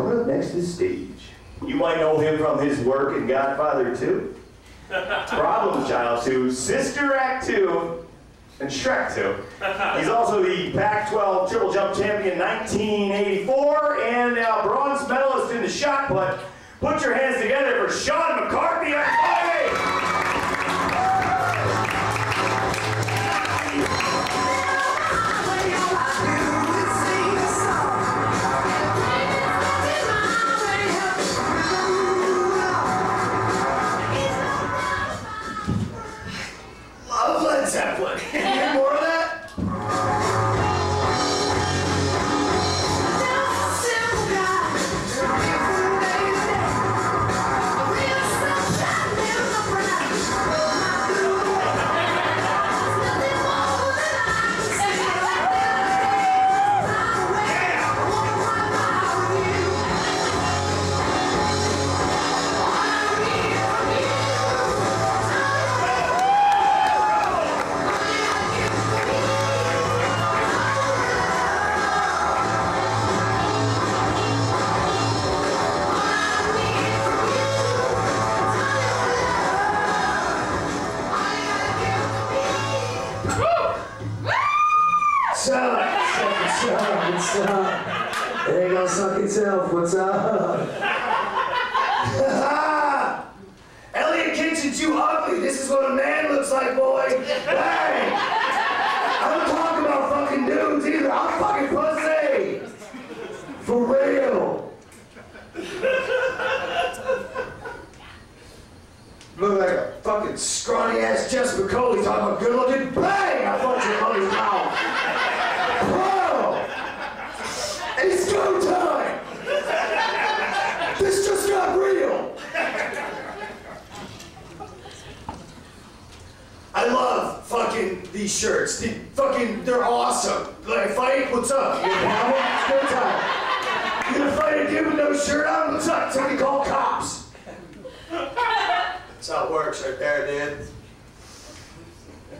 Coming up next to the stage. You might know him from his work in Godfather 2, Problem Child 2, Sister Act 2, and Shrek 2. He's also the Pac-12 triple jump champion 1984 and a bronze medalist in the shot put. Put your hands together for Sean McCarthy. Love Led Zeppelin. Can you hear more of that? What's up? There you go, suck itself. What's up? Elliot Kitchen's you ugly. This is what a man looks like, boy. Bang! I don't talk about fucking dudes either. I'm fucking pussy. For real. Look like a fucking scrawny ass Jess McCauley talking about good looking. Bang! I fucked your mother's mouth. It's go time! This just got real! I love fucking these shirts. They're awesome. Like, fight, what's up? You gonna it's go time. You gonna fight a dude with no shirt on? What's up? Somebody call cops. That's how it works right there, dude.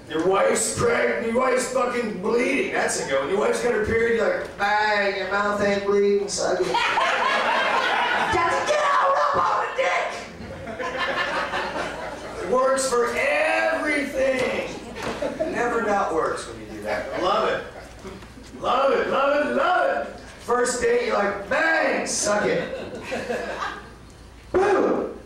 Your wife's pregnant, your wife's fucking bleeding. That's a good one. Your wife's got her period, you're like, bang, your mouth ain't bleeding, suck it. Just get out up on the dick! It works for everything. It never not works when you do that. I love it. Love it, love it, love it. First date, you're like, bang, suck it. Boom!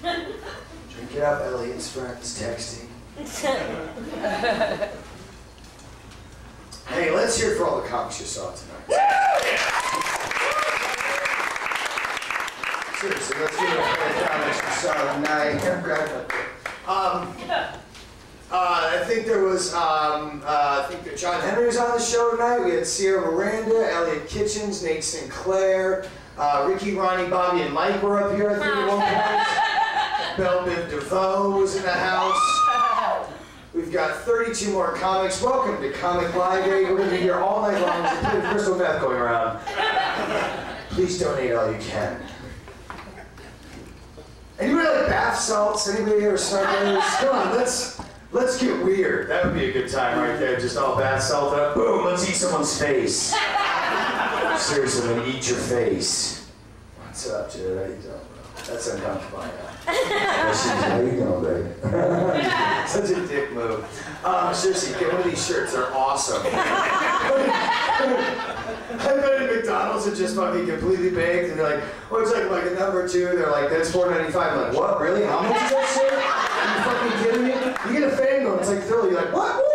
Drink it up, Elliot's friends texting. Hey, let's hear for all the comics you saw tonight. Seriously, let's hear for all the comics you saw tonight. I think there was, I think that John Henry was on the show tonight. We had Sierra Miranda, Elliot Kitchens, Nate Sinclair, Ricky, Ronnie, Bobby, and Mike were up here, I think, at one point. Belle Biv DeVoe was in the house. We've got 32 more comics. Welcome to Comic Library. We're going to be here all night long. There's a bit of crystal meth going around. Please donate all you can. Anybody like bath salts? Anybody ever smell those? Come on, let's get weird. That would be a good time right there. Just all bath salt up. Boom, let's eat someone's face. Seriously, I'm going to eat your face. What's up, Jared? How you doing? That's uncomfortable. How you doing, babe? Such a dick move. Seriously, get one of these shirts. They're awesome. I've been at McDonald's and just fucking completely baked, and they're like, oh, it's like a number 2. They're like, that's $4.95. I'm like, what? Really? How much is that shit? Are you fucking kidding me? You get a fan going. It's like Philly. You're like, what? Woo!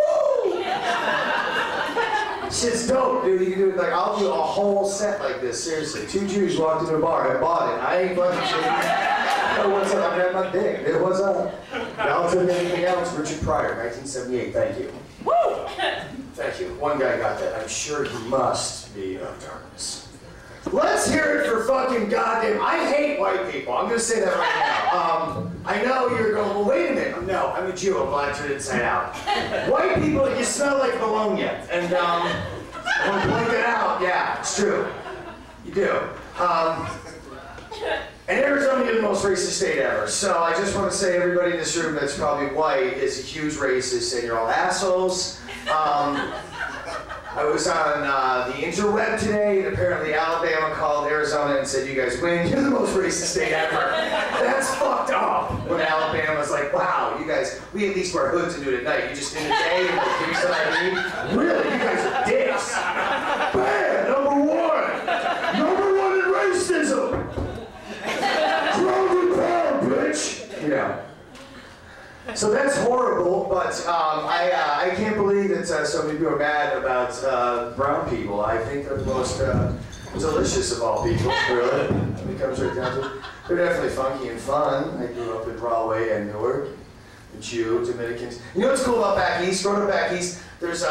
Shit's dope, dude. You can do it like, I'll do a whole set like this. Seriously, 2 Jews walked into a bar. I bought it. I ain't fucking shit. Oh, what's up? I grabbed my dick. It was up. Relative to anything else, Richard Pryor, 1978. Thank you. Woo! Thank you. One guy got that. I'm sure he must be of darkness. Let's hear it for fucking goddamn. I hate white people. I'm going to say that right now. I know you're going, well, wait a minute. No, I'm a Jew. I'm black turned inside out. White people, you smell like bologna. And I want to point that out. Yeah, it's true. You do. And Arizona is the most racist state ever. So I just want to say everybody in this room that's probably white is a huge racist and you're all assholes. I was on the interweb today, and apparently Alabama called Arizona and said, "You guys win. You're the most racist state ever." That's fucked up. When Alabama's like, "Wow, you guys, we at least wear hoods and do it at night. You just in the day and like, give me some ID. Really, you guys are dicks." Bam, number one in racism. Grow the pound, bitch. You know. So that's horrible, but I can't believe that so many people are mad about brown people. I think they're the most delicious of all people, really. It comes right down to it. They're definitely funky and fun. I grew up in Rahway and Newark. The Jew, Dominicans. You know what's cool about back east? Growing up back east, there's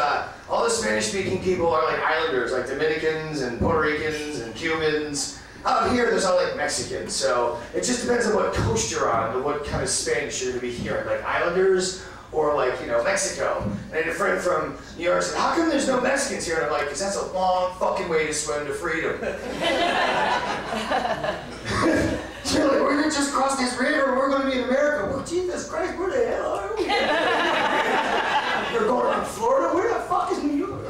all the Spanish-speaking people are like islanders, like Dominicans and Puerto Ricans and Cubans. Out here, there's all like Mexicans, so it just depends on what coast you're on and what kind of Spanish you're gonna be hearing, like Islanders or like, you know, Mexico. And I had a friend from New York said, "How come there's no Mexicans here?" And I'm like, "Because that's a long fucking way to swim to freedom." You're like, "We're gonna just cross this river and we're gonna be in America." Well, Jesus Christ, where the hell are we? You're going around Florida? Where the fuck is New York?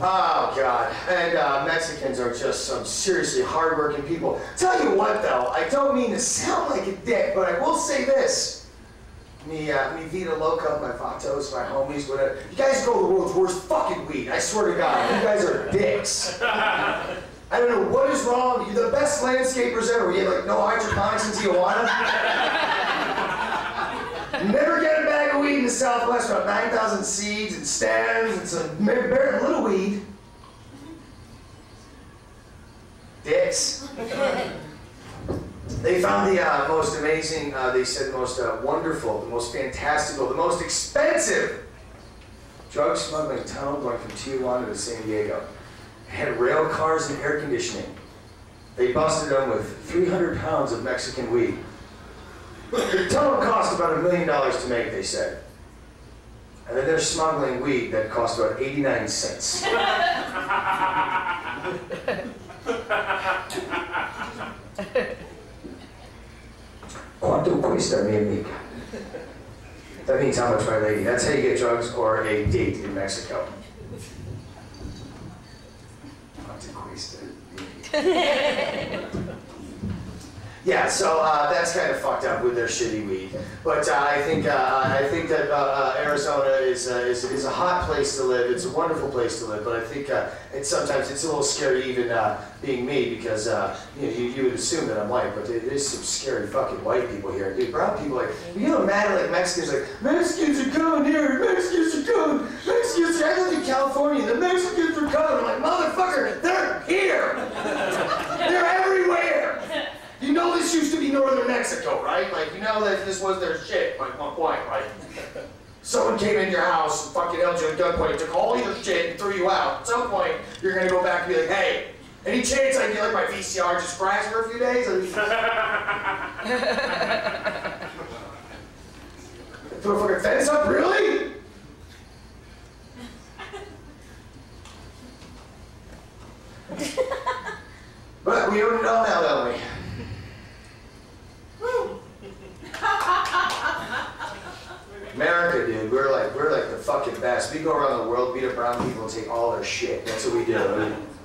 Oh, God. And Mexicans are just some seriously hardworking people. Tell you what, though, I don't mean to sound like a dick, but I will say this. Mi vida loca, my vatos, my homies, whatever. You guys grow the world's worst fucking weed. I swear to God, you guys are dicks. I don't know what is wrong. You're the best landscapers ever. You have like no hydroponics in Tijuana. Never get a bag of weed in the Southwest, about 9,000 seeds and stems and some very little weed. Dicks. They found the most amazing, they said the most wonderful, the most fantastical, the most expensive drug smuggling tunnel going from Tijuana to San Diego. It had rail cars and air conditioning. They busted them with 300 pounds of Mexican weed. The tunnel cost about $1 million to make, they said. And then they're smuggling weed that cost about 89 cents. ¿Cuánto cuesta, mi amiga? That means how much, my lady. That's how you get drugs or a date in Mexico. ¿Cuánto cuesta? Yeah, so that's kind of fucked up with their shitty weed. But I think that Arizona is a hot place to live. It's a wonderful place to live. But I think sometimes it's a little scary, even being me, because you would assume that I'm white, but there's some scary fucking white people here. Dude, brown people you know, mad at like Mexicans, like Mexicans are coming here, Mexicans are coming, Mexicans. I live in California, the Mexicans are coming. I'm like, motherfucker, they're here. They're everywhere. You know this used to be northern Mexico, right? Like, you know that this was their shit, like, one point, right? Someone came in your house and fucking held you at gunpoint, took all your shit and threw you out. At some point, you're gonna go back and be like, "Hey, any chance I can get like my VCR just crashed for a few days?" Throw a fucking fence up, really? But we own it all now, don't we? America, dude, we're like the fucking best. We go around the world, beat up brown people, and take all their shit. That's what we do.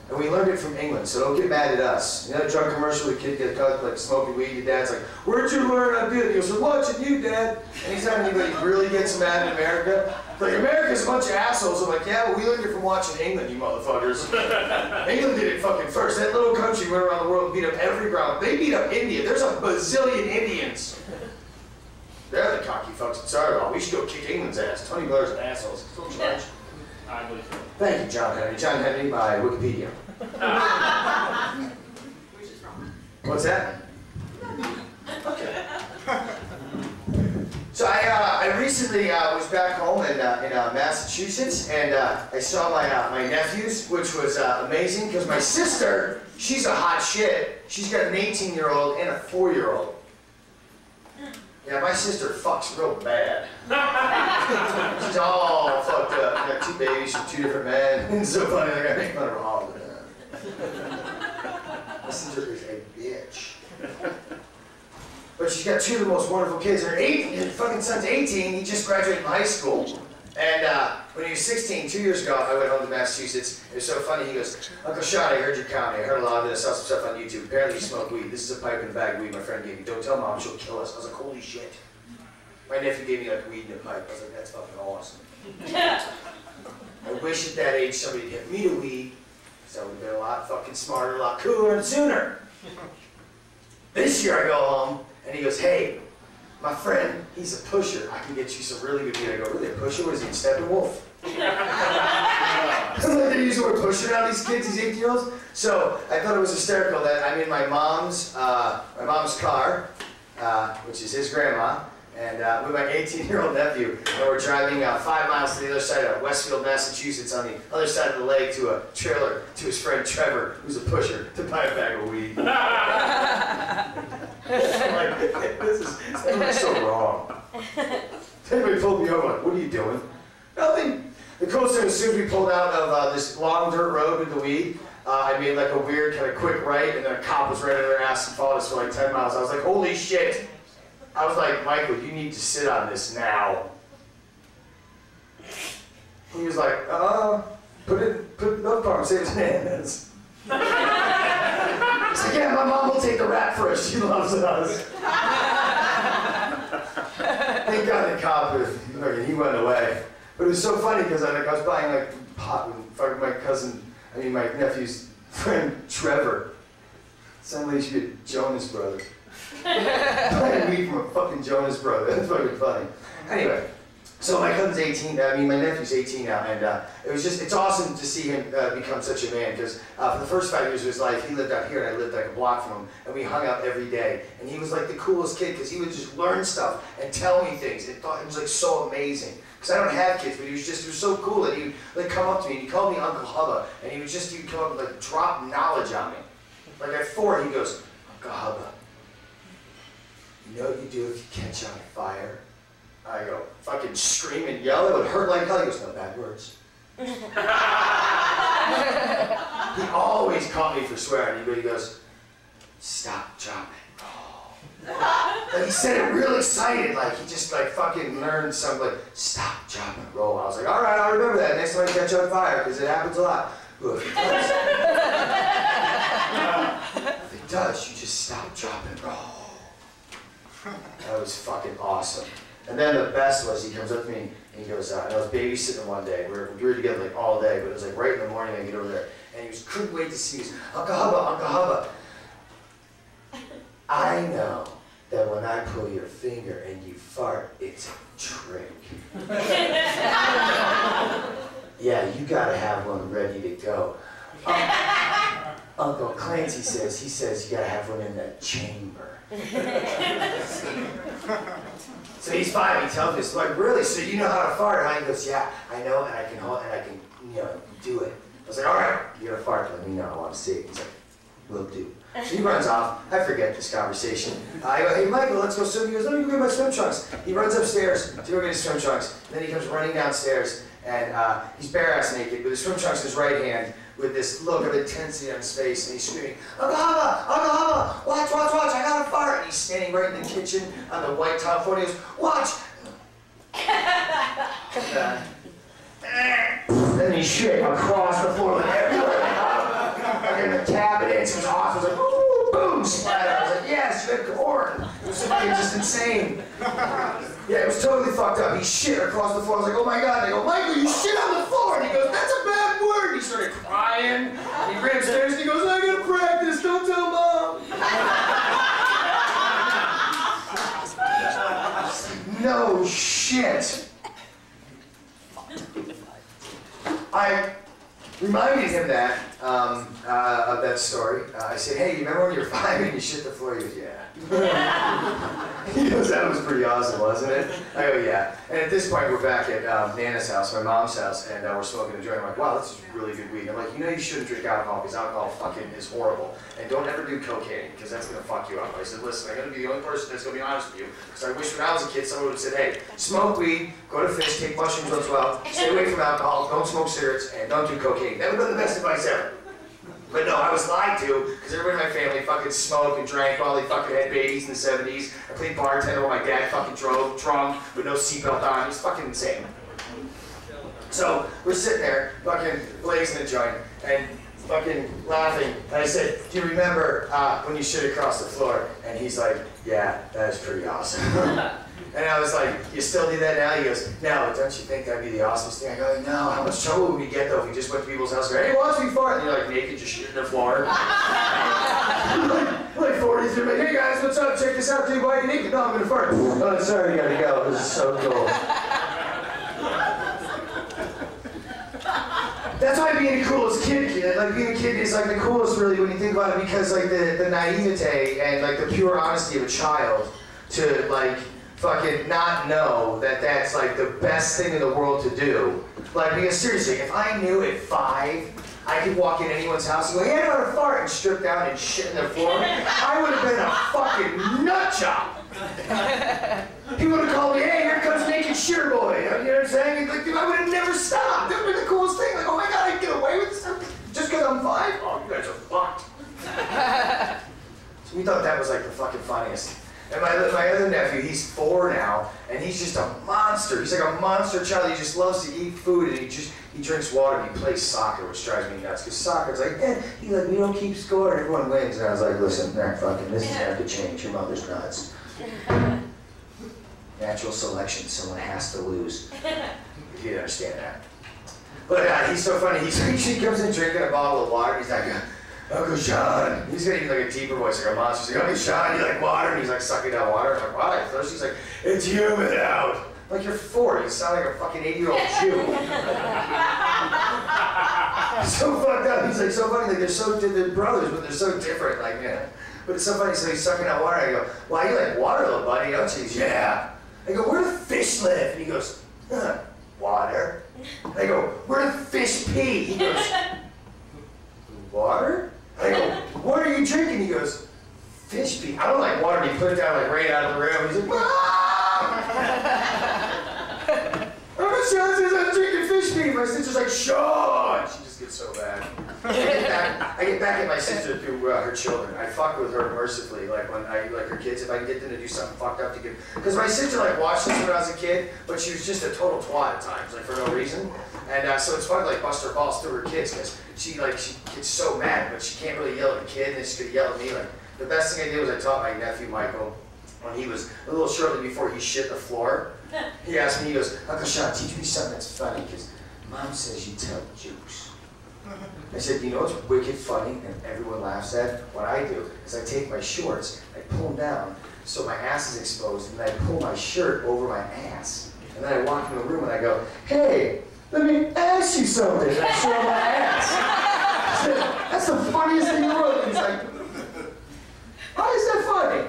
And we learned it from England, so don't get mad at us. You know, the drug commercial, the kid gets caught like smoking weed, your dad's like, "Where'd you learn how to do it?" He goes, "I'm watching you, Dad." Anytime anybody really gets mad in America, like, America's a bunch of assholes. I'm like, "Yeah, but we learned it from watching England, you motherfuckers." England did it fucking first. That little country went around the world and beat up every brown. They beat up India. There's a bazillion Indians. They're the cocky fucks. Sorry, we should go kick England's ass. Tony Blair's an asshole. Still in charge. I believe so. Thank you, John Henry. John Henry by Wikipedia. Which is wrong. What's that? Okay. So I recently was back home in Massachusetts, and I saw my nephews, which was amazing, because my sister, she's a hot shit. She's got an 18-year-old and a 4-year-old. Yeah, my sister fucks real bad. She's all fucked up. She got 2 babies from 2 different men. It's so funny, like, I make fun of her all the time. My sister is a bitch. But she's got 2 of the most wonderful kids. Her fucking son's 18, he just graduated from high school. And when he was 16, 2 years ago, I went home to Massachusetts. It was so funny. He goes, Uncle Sean, I heard your comedy. I heard a lot of it. I saw some stuff on YouTube. Apparently you smoke weed. This is a pipe and a bag of weed my friend gave me. Don't tell Mom, she'll kill us. I was like, holy shit. My nephew gave me like weed in a pipe. I was like, that's fucking awesome. I wish at that age somebody would get me to weed, because I would have been a lot fucking smarter, a lot cooler, and sooner. This year I go home, and he goes, hey, my friend, he's a pusher. I can get you some really good weed. I go, really, a pusher? What is he, Steppenwolf? They use the word pusher now, these kids, these 18-year-olds. So I thought it was hysterical that I'm in my mom's car, which is his grandma, and with my 18-year-old nephew, and we're driving 5 miles to the other side of Westfield, Massachusetts, on the other side of the lake to a trailer to his friend Trevor, who's a pusher, to buy a bag of weed. I'm like, this is so wrong. Anybody pulled me over, like, what are you doing? Nothing. The coolest thing was, as soon as we pulled out of this long dirt road with the weed, I made like a weird kind of quick right, and then a cop was right under their ass and followed us for like 10 miles. I was like, holy shit. I was like, Michael, you need to sit on this now. He was like, put it in the car and save his hands. He's like, yeah, my mom will take the rap for us. She loves us. Thank God the cop, he went away. But it was so funny because I was buying like pot with my nephew's friend Trevor. Somebody should be a Jonas brother. Buying weed from a fucking Jonas brother. That's fucking funny. Anyway, so my nephew's 18 now, and it's awesome to see him become such a man, because for the first 5 years of his life, he lived out here and I lived like a block from him, and we hung out every day. And he was like the coolest kid, because he would just learn stuff and tell me things. It was like so amazing. Because I don't have kids, but he was so cool that he would like come up to me and he called me Uncle Hubba, and he would come up and like drop knowledge on me. Like at 4, he goes, Uncle Hubba, you know what you do if you catch on fire? I go, fucking scream and yell, it would hurt like hell. He goes, no bad words. He always caught me for swearing. He goes, stop, drop it, roll. Like he said it real excited, like he just like fucking learned something, like stop, drop it, roll. I was like, all right, I'll remember that next time I catch on fire, because it happens a lot. Ooh, if it does, if it does, you just stop, drop it, roll. That was fucking awesome. And then the best was, he comes up to me and he goes, and I was babysitting one day. We were together like all day, but it was like right in the morning I get over there. And he couldn't wait to see me. He goes, Uncle Hubba, I know that when I pull your finger and you fart, it's a trick. Yeah, you gotta have one ready to go. Uncle Clancy says you gotta have one in the chamber. So he's 5, he tells me, it's like, really, so you know how to fart? And he goes, yeah, I know, and I can hold, and I can, do it. I was like, all right, you're gonna fart, let me know, I want to see it. He's like, will do. So he runs off, I forget this conversation. I go, hey Michael, let's go swim. He goes, let me go get my swim trunks. He runs upstairs to go get his swim trunks. And then he comes running downstairs, and he's bare-ass naked with his swim trunks in his right hand, with this look of intensity on his face, and he's screaming, Uncle Hubba, watch, I got a fart. And he's standing right in the kitchen on the white top floor, and he goes, watch. Then he shit across the floor, like everywhere, like in the cabinets. It was awesome. It was like, ooh, boom, splatter. I was like, yes, you had corn. It was fucking just insane. Yeah, it was totally fucked up. He shit across the floor. I was like, oh my God. And I go, Michael, you shit on the floor. And he goes, that's a bad word. And he started crying. And he ran upstairs and he goes, I gotta practice. Don't tell Mom. No shit. I reminded him that of that story. I said, hey, you remember when you were 5 and you shit the floor? He goes, yeah. He goes, that was pretty awesome, wasn't it? I go, yeah. And at this point, we're back at Nana's house, my mom's house, and we're smoking a joint. I'm like, wow, this is really good weed. I'm like, you shouldn't drink alcohol, because alcohol fucking is horrible. And don't ever do cocaine, because that's going to fuck you up. I said, listen, I'm going to be the only person that's going to be honest with you. Because I wish when I was a kid, someone would have said, hey, smoke weed, go to fish, take mushrooms as well, stay away from alcohol, don't smoke cigarettes, and don't do cocaine. That would have been the best advice ever. But no, I was lied to, because everybody in my family fucking smoked and drank while they fucking had babies in the 70s. I played bartender while my dad fucking drove drunk with no seatbelt on. It was fucking insane. So we're sitting there, fucking blazing a joint, and fucking laughing. And I said, do you remember when you shit across the floor? And he's like, yeah, that is pretty awesome. And I was like, you still do that now? He goes, no, don't you think that'd be the awesomest thing? I go, no, how much trouble would we get though if we just went to people's house and go, hey, watch me fart? And you're like naked, just shitting the floor. like 43, like, hey guys, what's up? Check this out, dude, why are you naked? No, I'm gonna fart. Oh, sorry, you gotta go. This is so cool. That's why being the coolest kid, like being a kid is like the coolest really when you think about it, because like the naivete and like the pure honesty of a child to like fucking not know that that's like the best thing in the world to do. Like, because seriously, if I knew at 5 I could walk in anyone's house and go, hey, I'm gonna fart, and strip down and shit in the floor, I would have been a fucking nut job. He would have called me, hey, here comes naked shitter boy. You know what I'm saying? Like, dude, I would have never stopped. That would have been the coolest thing. Like, oh my god, I can get away with this just because I'm 5? Oh, you guys are fucked. So we thought that was like the fucking funniest. And my other nephew, he's 4 now, and he's just a monster. He's like a monster child. He just loves to eat food, and he drinks water, and he plays soccer, which drives me nuts. Because soccer's like, he's like, we don't keep score, and everyone wins. And I was like, listen, fucking, this is gonna have to change. Your mother's nuts. Natural selection, someone has to lose. If you understand that. But he's so funny. He comes in drinking a bottle of water, and he's like, Uncle Sean. He's got even like a deeper voice, like a monster. He's like, Uncle Sean, you like water? And he's like sucking down water. I'm like, why? I'm thirsty. He's like, it's humid out. Like, you're 4. You sound like a fucking 80-year-old Jew. So fucked up. He's like so funny. Like, they're brothers, but they're so different. Like, man. But it's so funny. So he's sucking out water. I go, why, you like water, little buddy, don't you? He goes, yeah. I go, where do fish live? And he goes, water. I go, where do fish pee? He goes, water? I go, what are you drinking? He goes, fish pee. I don't like water. And he put it down like right out of the room. He's like, Mom! I'm drinking fish pee. My sister's like, Sean! She just gets so bad. I get back at my sister through her children. I fuck with her mercifully, like when I like her kids. If I can get them to do something fucked up to get, because my sister like watched this when I was a kid, but she was just a total twat at times, like for no reason. And so it's fun to like bust her balls through her kids, because she gets so mad, but she can't really yell at the kid, and then she's gonna yell at me. Like the best thing I did was I taught my nephew Michael when he was a little shortly before he shit the floor. He asked me, he goes, Uncle Sean, teach me something that's funny, because Mom says you tell jokes. I said, you know what's wicked funny and everyone laughs at? What I do is I take my shorts, I pull them down so my ass is exposed, and then I pull my shirt over my ass. And then I walk in the room and I go, hey, let me ask you something. And I show my ass. I said, that's the funniest thing in the world. And he's like, why is that funny?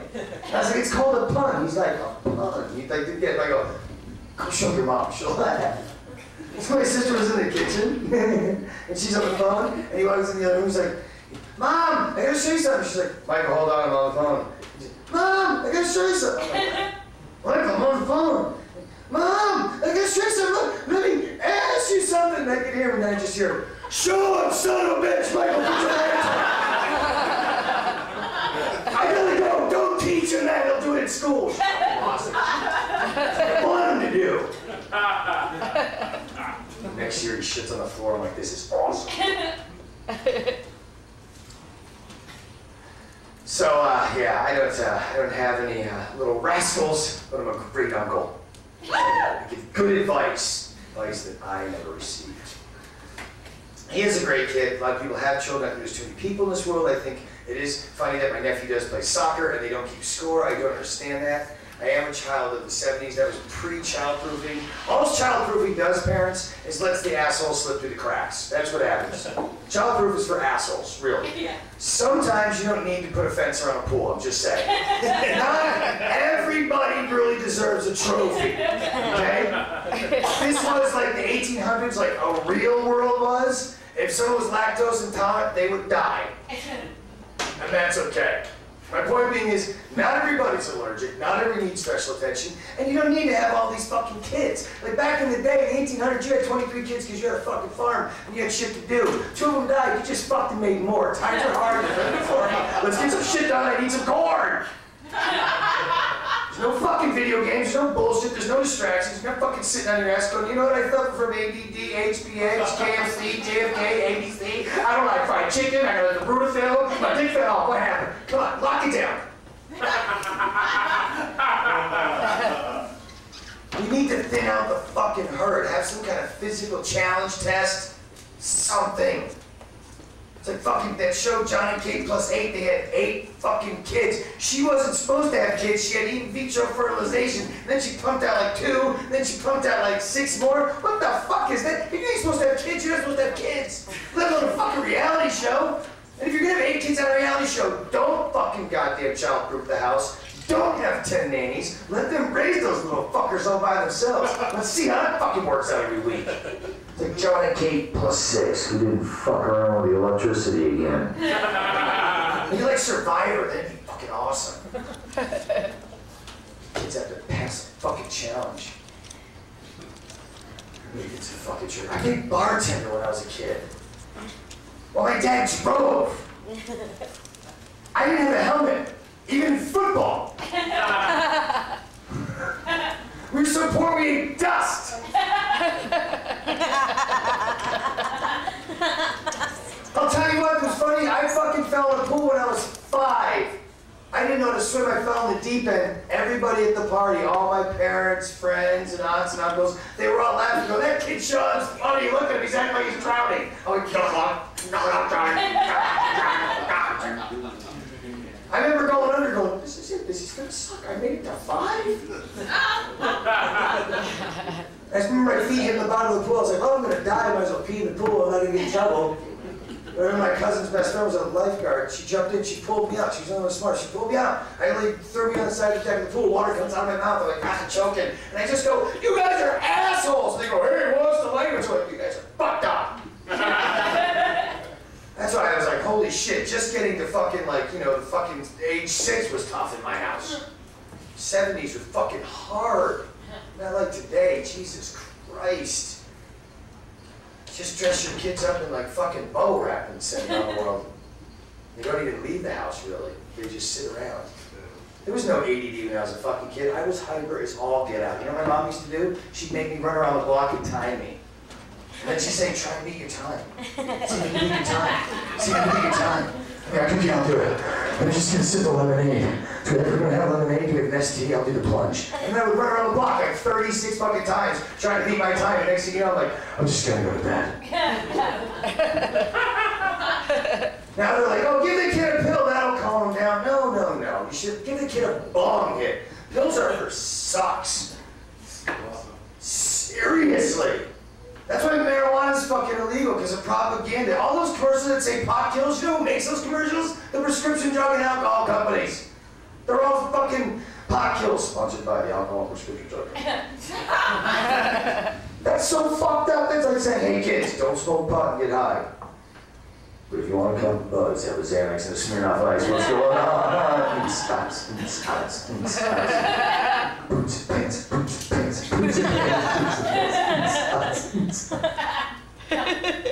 And I was like, it's called a pun. He's like, a pun? He's like, again, I go, go show your mom, she'll laugh. So my sister was in the kitchen, and she's on the phone, and he walks in the other room, he's like, Mom, I gotta show you something. She's like, Michael, hold on, I'm on the phone. He's like, Mom, I gotta show you something. I'm like, Michael, I'm on the phone. Mom, I gotta show you something. Let me ask you something. And I can hear him, and then I just hear him, show him, son of a bitch, Michael, put your hands up. I gotta go, don't teach him that, he'll do it at school. Awesome. I want him to do. Next year he shits on the floor. I'm like, this is awesome. So yeah, I don't have any little rascals, but I'm a great uncle. I give good advice that I never received. He is a great kid. A lot of people have children. I think there's too many people in this world. I think it is funny that my nephew does play soccer and they don't keep score. I don't understand that. I am a child of the 70s. That was pre-childproofing. All childproofing does, parents, is lets the asshole slip through the cracks. That's what happens. Childproof is for assholes, really. Yeah. Sometimes you don't need to put a fence around a pool, I'm just saying. Not everybody really deserves a trophy, okay? This was like the 1800s, like a real world was. If someone was lactose intolerant, they would die. And that's okay. My point being is, not everybody's allergic, not everybody needs special attention, and you don't need to have all these fucking kids. Like back in the day, in 1800s, you had 23 kids because you had a fucking farm and you had shit to do. 2 of them died, you just fucking made more. Times are hard, let's get some shit done, I need some corn. There's No fucking video games, no bullshit, there's no distractions. You're not fucking sitting on your ass going, you know what I suffer from ADD, HPH, KFC, JFK, ABC. I don't like fried chicken, I got the Brutafil, my dick fell off. What happened? Come on, lock it down. You need to thin out the fucking herd. Have some kind of physical challenge test. Something. It's like fucking that show John and Kate +8. They had 8 fucking kids. She wasn't supposed to have kids. She had in vitro fertilization. Then she pumped out like 2. Then she pumped out like 6 more. What the fuck is that? If you ain't supposed to have kids, you're not supposed to have kids. Let alone a fucking reality show. And if you're gonna have 8 kids on a reality show, don't fucking goddamn child-proof the house. Don't have 10 nannies. Let them raise those little fuckers all by themselves. Let's see how that fucking works out every week. It's like John and Kate +6 who didn't fuck around with the electricity again. And you're like Survivor, that'd be fucking awesome. Kids have to pass a fucking challenge. Maybe it's a fucking trip. I played bartender when I was a kid. Well, my dad drove. I didn't have a helmet. Even in football. We were so poor we ate dust. I'll tell you what was funny. I fucking fell in the pool when I was 5. I didn't know how to swim. I fell in the deep end. Everybody at the party, all my parents, friends, and aunts and uncles, they were all laughing. Go, that kid Sean's funny. Look at him. He's acting like he's drowning. Oh, he killed him. No, I'm drowning. I remember going under going, this is it, this is gonna suck. I made it to 5. I just remember my feet hitting the bottom of the pool. I was like, oh, I'm gonna die. I might as well pee in the pool. I'm not gonna get in trouble. I remember my cousin's best friend was a lifeguard. She jumped in, she pulled me out. She was only smart. She pulled me out. I like threw me on the side of the deck of the pool. Water comes out of my mouth. I'm like, choking. And I just go, you guys are assholes. And they go, hey, what's the language? I'm like, you guys are fucked up. That's why I was like, holy shit, just getting to fucking like, you know, fucking age 6 was tough in my house. 70s were fucking hard. Not like today, Jesus Christ. Just dress your kids up in like fucking bow wrap and send them around the world. They don't even leave the house really. They just sit around. There was no ADD when I was a fucking kid. I was hyper as all get out. You know what my mom used to do? She'd make me run around the block and time me. And then she'd say, try and beat your time. See if you can beat your time. See if you can beat your time. Yeah, I can do it. I'm just gonna sip the lemonade. So if we're gonna have lemonade, we have an ST, I'll do the plunge. And then I would run around the block like 36 fucking times trying to beat my time. And next thing you know, I'm like, I'm just gonna go to bed. Now they're like, oh, give the kid a pill, that'll calm him down. No. You should give the kid a bong hit. Pills are for sucks. Seriously. That's why marijuana's fucking illegal, because of propaganda. All those commercials that say pot kills, you know who makes those commercials? The prescription drug and alcohol companies. They're all fucking pot kills, sponsored by the alcohol prescription drug company. That's so fucked up. That's like saying, hey kids, don't smoke pot and get high. But if you want to come buzz, have a Xanax and a Smirnoff Ice. What's going on? Boots, pants, boots, pants, boots, pants.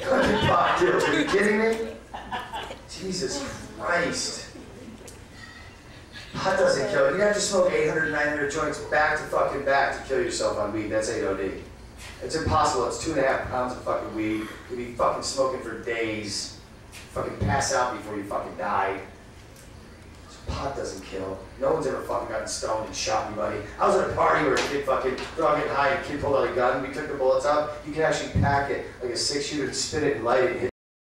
Fucking pot kills. Are you kidding me? Jesus Christ. Pot doesn't kill you. You have to smoke 800, 900 joints back to kill yourself on weed. That's 8 OD. It's impossible. It's 2.5 pounds of fucking weed. You'll be fucking smoking for days. Fucking pass out before you fucking die. So pot doesn't kill. No one's ever fucking gotten stoned and shot anybody. I was at a party where a kid fucking, they're all getting high and a kid pulled out a gun. We took the bullets out. You can actually pack it like a 6-shooter and spin it and light it and hit